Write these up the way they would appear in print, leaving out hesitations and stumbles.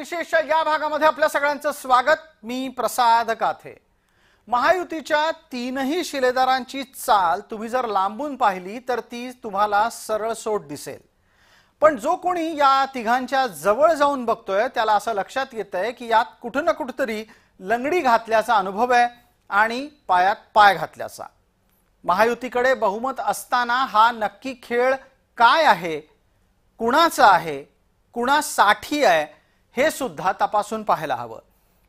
विशेष या भागामध्ये आपल्या सगळ्यांचं स्वागत। मी प्रसाद काथे। महायुतीच्या तीनही शिलेदारांची चाल तुम्ही जर लांबून पाहिली तर ती तुम्हाला सरळसोट दिसेल, पण जो कोणी या तिघांच्या जवळ जाऊन बघतोय त्याला असं लक्षात येतंय की यात कुठे ना कुठेतरी लंगडी घातल्याचा अनुभव आहे आणि पायात पाय घातल्याचा। महायुतीकडे बहुमत असताना हा नक्की खेळ काय आहे, कुणाचा आहे, कुणासाठी आहे हे सुद्धा तपासून पाहायला हवं।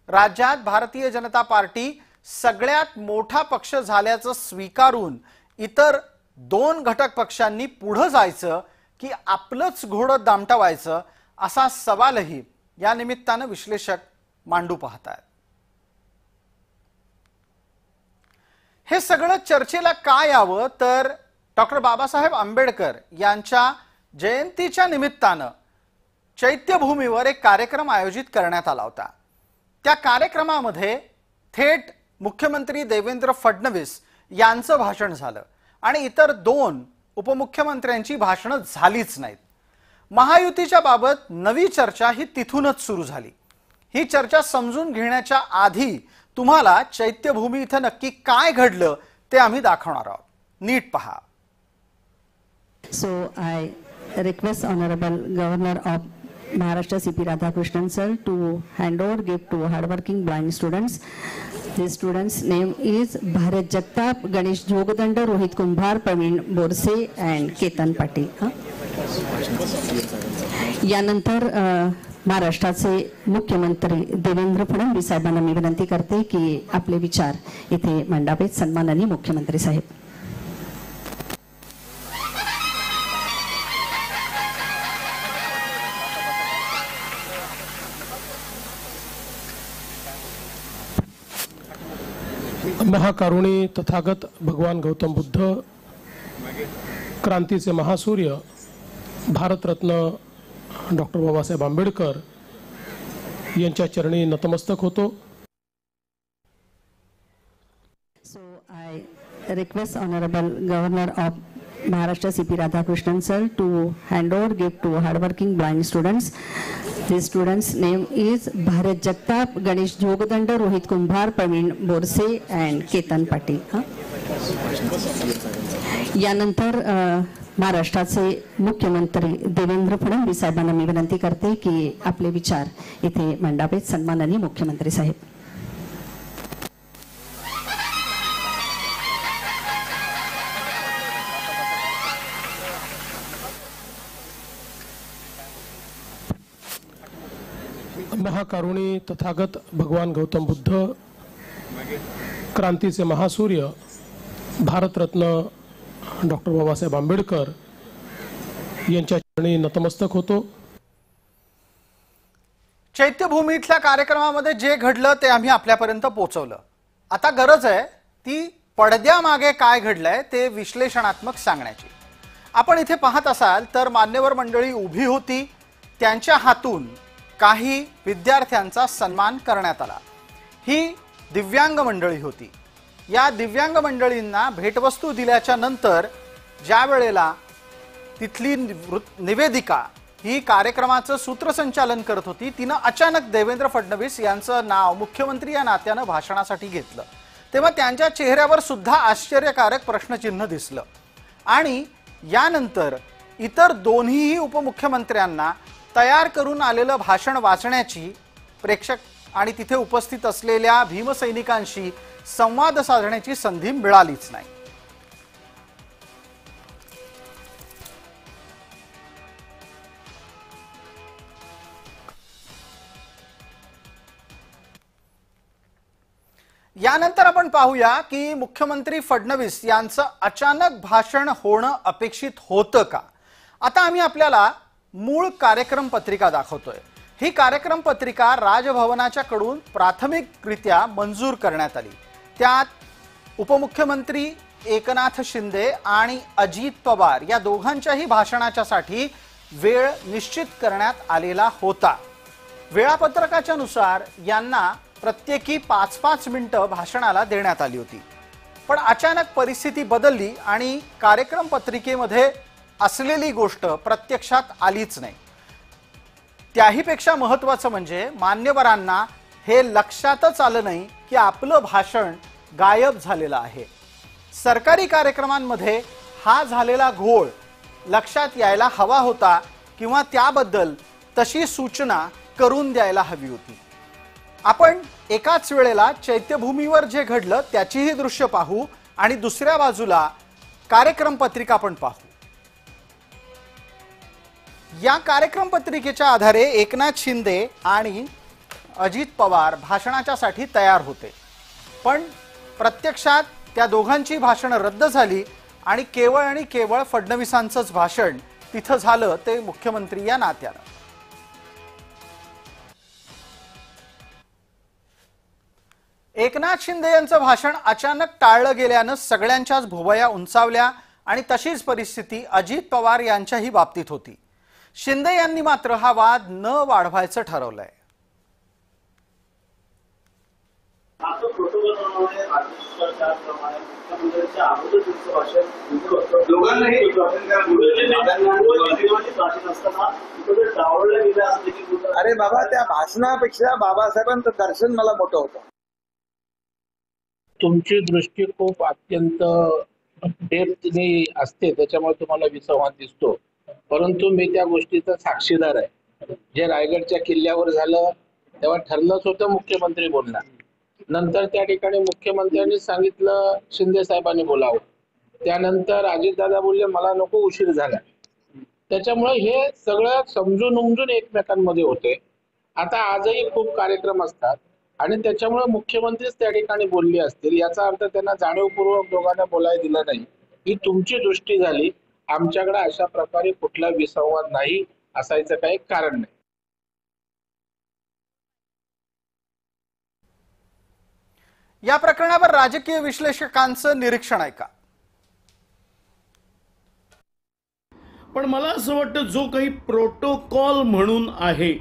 राज्यात भारतीय जनता पार्टी सगळ्यात मोठा पक्ष झाल्याचं स्वीकारून इतर दोन घटक पक्षांनी पुढे जायचं की आपलंच घोडं दामटावायचं असा सवालही या निमित्ताने विश्लेषक मांडू पाहतात। हे सगळं चर्चेला काय यावं तर डॉक्टर बाबासाहेब आंबेडकर यांच्या जयंतीच्या निमित्ताने चैत्यभूमीवर एक कार्यक्रम आयोजित करण्यात आला होता। त्या कार्यक्रमामध्ये थेट मुख्यमंत्री देवेंद्र फडणवीस यांचं भाषण झालं आणि इतर दोन उपमुख्यमंत्र्यांची भाषणं झालीच नाहीत। महायुतीच्या बाबत नवी चर्चा ही तिथूनच सुरू झाली। ही चर्चा समजून घेण्याच्या आधी तुम्हाला चैत्यभूमी इथे नक्की काय घडलं ते आम्ही दाखवणार आहोत। नीट पहा। So I request Honorable Governor of Maharashtra C.P. Radhakrishnan sir to hand over gift to hardworking blind students. These students' name is Bharat Jagtap, Ganesh Jogadanda, Rohit Kumbhar, Praveen Borse and Ketan Patil. यानंतर महाराष्ट्राचे मुख्यमंत्री देवेंद्र फडणवीस साहेबांना मी विनंती करते की आपले विचार इथे मांडावेत। सन्माननीय मुख्यमंत्री साहेब। महाकारुणी तथागत भगवान गौतम बुद्ध, क्रांतीचे महासूर्य भारतरत्न डॉक्टर बाबासाहेब आंबेडकर यांच्या चरणी नतमस्तक होतो। So I request Honorable Governor of Maharashtra C.P. Radhakrishnan sir to hand over gift to hardworking blind students. These students' name is Bharat Jagtap, Ganesh Jogadanda, Rohit Kumbhar, Praveen Borse and Ketan Patil. यानंतर महाराष्ट्राचे मुख्यमंत्री देवेंद्र फडणवीस साहेबांना मी विनंती करते की आपले विचार इथे मांडावेत। सन्माननीय मुख्यमंत्री साहेब। महाकारुणी तथागत भगवान गौतम बुद्ध, क्रांतीचे महासूर्य भारतरत्न डॉक्टर बाबासाहेब आंबेडकर यांच्या चरणी नतमस्तक होतो। चैत्यभूमीतल्या कार्यक्रमामध्ये जे घडलं ते आम्ही आपल्यापर्यंत पोहोचवलं। आता गरज आहे ती पडद्यामागे काय घडलंय ते विश्लेषणात्मक सांगण्याची। आपण इथे पाहत असाल तर मान्यवर मंडळी उभी होती, त्यांच्या हातून काही विद्यार्थ्यांचा सन्मान करण्यात आला। ही दिव्यांग मंडळी होती। या दिव्यांग मंडळींना भेटवस्तू दिल्याच्या नंतर ज्या वेळेला तिथली निवेदिका ही कार्यक्रमाचं सूत्रसंचालन करत होती, तिनं अचानक देवेंद्र फडणवीस यांचं नाव मुख्यमंत्री या नात्यानं भाषणासाठी घेतलं, तेव्हा त्यांच्या चेहऱ्यावर सुद्धा आश्चर्यकारक प्रश्नचिन्ह दिसलं आणि यानंतर इतर दोन्हीही उपमुख्यमंत्र्यांना तयार करून आलेलं भाषण वाचण्याची, प्रेक्षक आणि तिथे उपस्थित असलेल्या भीमसैनिकांशी संवाद साधण्याची संधी मिळालीच नाही। यानंतर आपण पाहूया की मुख्यमंत्री फडणवीस यांचं अचानक भाषण होणं अपेक्षित होतं का। आता आम्ही आपल्याला मूळ कार्यक्रम पत्रिका दाखवतोय। ही कार्यक्रम पत्रिका राजभवनाच्या कडून प्राथमिकरित्या मंजूर करण्यात आली। त्यात उपमुख्यमंत्री एकनाथ शिंदे आणि अजित पवार या दोघांच्याही भाषणाच्यासाठी वेळ निश्चित करण्यात आलेला होता। वेळापत्रकाच्या नुसार यांना प्रत्येकी 5-5 मिनिटं भाषणाला देण्यात आली होती, पण अचानक परिस्थिती बदलली आणि कार्यक्रम पत्रिकेमध्ये असलेली गोष्ट प्रत्यक्षात आलीच नाही। त्याहीपेक्षा महत्त्वाचं म्हणजे मान्यवरांना हे लक्षातच आलं नाही की आपलं भाषण गायब झालेलं आहे. सरकारी कार्यक्रमांमध्ये हा झालेला घोळ लक्षात यायला हवा होता किंवा त्याबद्दल तशी सूचना करून द्यायला हवी होती. आपण एकाच वेळेला चैत्यभूमीवर जे घडलं त्याचीही दृश्य पाहू आणि दुसऱ्या बाजूला कार्यक्रम पत्रिका पण पाहू. या कार्यक्रम पत्रिकेच्या आधारे एकनाथ शिंदे आणि अजित पवार भाषणाच्यासाठी तयार होते, पण प्रत्यक्षात त्या दोघांची भाषणं रद्द झाली आणि केवळ फडणवीसांचंच भाषण तिथं झालं, ते मुख्यमंत्री या नात्यानं. एकनाथ शिंदे यांचं भाषण अचानक टाळलं गेल्यानं सगळ्यांच्याच भुवया उंचावल्या आणि तशीच परिस्थिती अजित पवार यांच्याही बाबतीत होती. शिंदे यांनी मात्र हा वाद न वाढवायचं ठरवलंय. अरे बाबा, त्या भाषणापेक्षा बाबासाहेबांचं दर्शन मला मोठं होतं. तुमची दृष्टी खूप अत्यंत डेप्थने असते, त्याच्यामुळे तुम्हाला विसंवाद दिसतो. परंतु मी त्या गोष्टीचा साक्षीदार आहे. जे रायगडच्या किल्ल्यावर झालं तेव्हा ठरलंच होतं मुख्यमंत्री बोलणार. नंतर त्या ठिकाणी मुख्यमंत्र्यांनी सांगितलं शिंदे साहेबांनी बोलावं. त्यानंतर अजितदादा बोलले मला नको, उशीर झाला. त्याच्यामुळे हे सगळं समजून उमजून एकमेकांमध्ये होते. आता आजही खूप कार्यक्रम असतात आणि त्याच्यामुळे मुख्यमंत्रीच त्या ठिकाणी बोलले असतील, याचा अर्थ त्यांना जाणीवपूर्वक दोघांना बोलायला दिलं नाही. ही तुमची दृष्टी झाली. आमच्याकडे अशा प्रकारे कुठला विसंवाद नाही, असायचं काही कारण नाही. या प्रकरणावर राजकीय विश्लेषकांचं निरीक्षण आहे का? पण मला असं वाटतं जो काही प्रोटोकॉल म्हणून आहे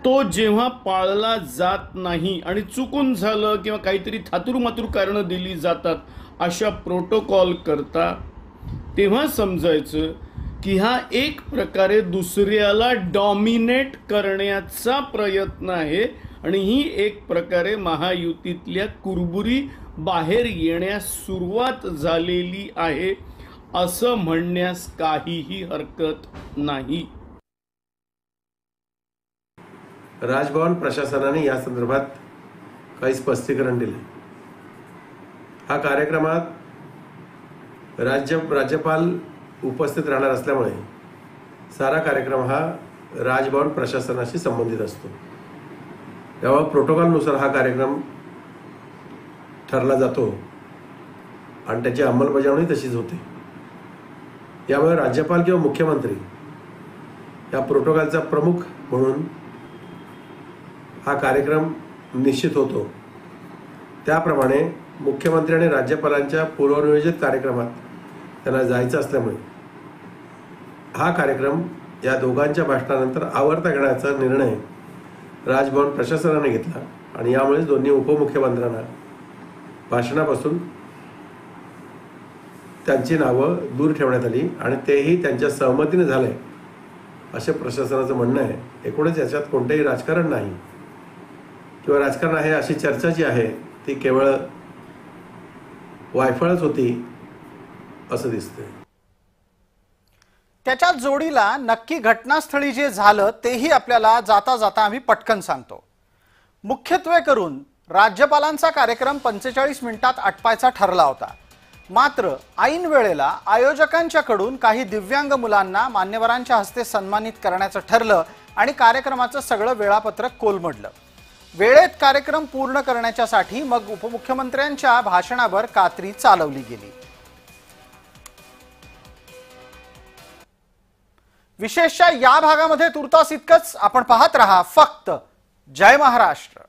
तो जेव्हा पाळला जात नाही आणि चुकून झालं किंवा काहीतरी थातुरमातुर कारणं दिली जातात अशा प्रोटोकॉल करता, तेव्हा समजायचं की हा एक प्रकारे दुसऱ्याला डॉमिनेट करण्याचा प्रयत्न आहे आणि ही एक प्रकारे महायुतीतल्या कुरबुरी बाहेर येण्यास सुरुवात झालेली आहे असं म्हणण्यास काहीही हरकत नाही. राजभवन प्रशासनाने या संदर्भात काही स्पष्टीकरण दिले. हा कार्यक्रमात राज्यपाल उपस्थित राहणार असल्यामुळे सारा कार्यक्रम हा राजभवन प्रशासनाशी संबंधित असतो. त्यामुळे प्रोटोकॉलनुसार हा कार्यक्रम ठरला जातो आणि त्याची अंमलबजावणी तशीच होते. यामुळे राज्यपाल किंवा मुख्यमंत्री या प्रोटोकॉलचा प्रमुख म्हणून हा कार्यक्रम निश्चित होतो. त्याप्रमाणे मुख्यमंत्री आणि राज्यपालांच्या पूर्वनियोजित कार्यक्रमात त्यांना जायचं असल्यामुळे हा कार्यक्रम या दोघांच्या भाषणानंतर आवर्ता घेण्याचा निर्णय राजभवन प्रशासनाने घेतला आणि यामुळे दोन्ही उपमुख्यमंत्र्यांना भाषणापासून त्यांची नावं दूर ठेवण्यात आली आणि तेही त्यांच्या सहमतीने झाले असे प्रशासनाचं म्हणणं आहे. एकूणच याच्यात कोणतेही राजकारण नाही किंवा राजकारण आहे अशी चर्चा जी आहे ती केवळ वायफळच होती असं दिसतंय. त्याच्या जोडीला नक्की घटनास्थळी जे झालं तेही आपल्याला जाता जाता आम्ही पटकन सांगतो. मुख्यत्वे करून राज्यपालांचा कार्यक्रम 45 मिनिटात आटपायचा ठरला होता. मात्र ऐन वेळेला आयोजकांच्याकडून काही दिव्यांग मुलांना मान्यवरांच्या हस्ते सन्मानित करण्याचं ठरलं आणि कार्यक्रमाचं सगळं वेळापत्रक कोलमडलं. वेळेत कार्यक्रम पूर्ण करण्यासाठी मग उपमुख्यमंत्र्यांच्या भाषणावर कात्री चालवली गेली. विशेषतः या भागामध्ये तुर्तास इतकंच. आपण पाहत रहा फक्त जय महाराष्ट्र.